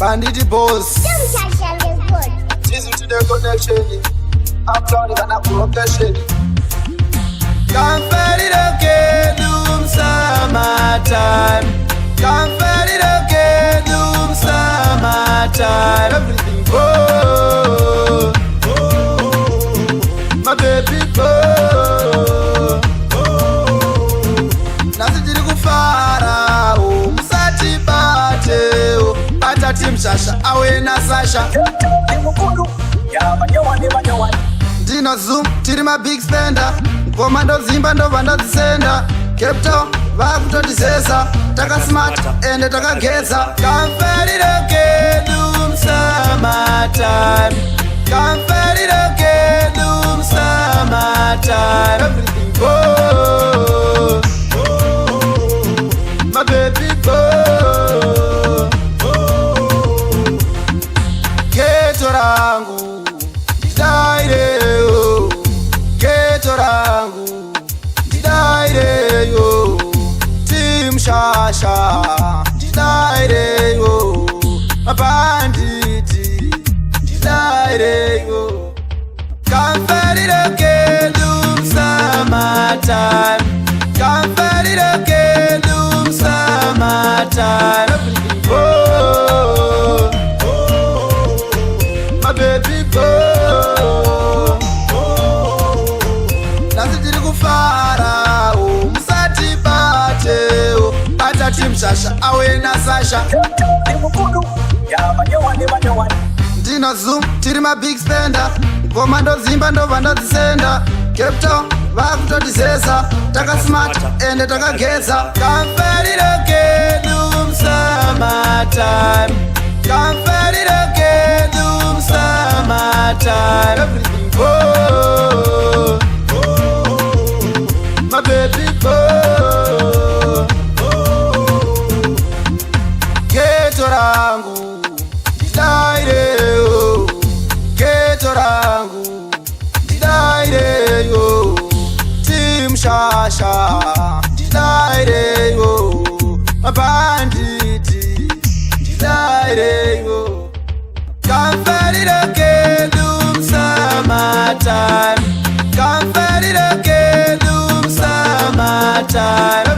Bandit boss. This is to the connection. I'm proud of an progression. Can't find it again, doom summertime. Can't find it again, doom summertime. Everything oh, my baby oh, nasijiri kufara musati bate batati mshasha awe na Sasha. Dino Zoom tiri ma big spender ngoma ndozimba ndobva ndadzisenda Cape Town vakutodisesa taka smart ende takageza. Can't find it again, doom summertime. Can't find it again, doom summertime. Everything goes, my baby goes. Geto rangu didaireyo, geto rangu didaireyo, Team Shasha didaireyo, mabanditi didaireyo. Can't find it again, doom summertime. Can't find it again, doom summertime. Everything goes, my baby goes. Nasijiri kufara musati bate batati mshasha awe na Sasha. Dino Zoom tiri ma big spender ngoma ndozimba ndobva ndadzisenda Cape Town vakutodisesa taka smart ende takageza. Can't find it again, doom summertime. Can't find it again, doom summertime. Everything goes, my baby goes. Geto rangu didaireyo, geto rangu didaireyo, Team Shasha didaireyo, mabanditi didaireyo. Can't find it again, doom summertime. Can't find it again, doom summertime.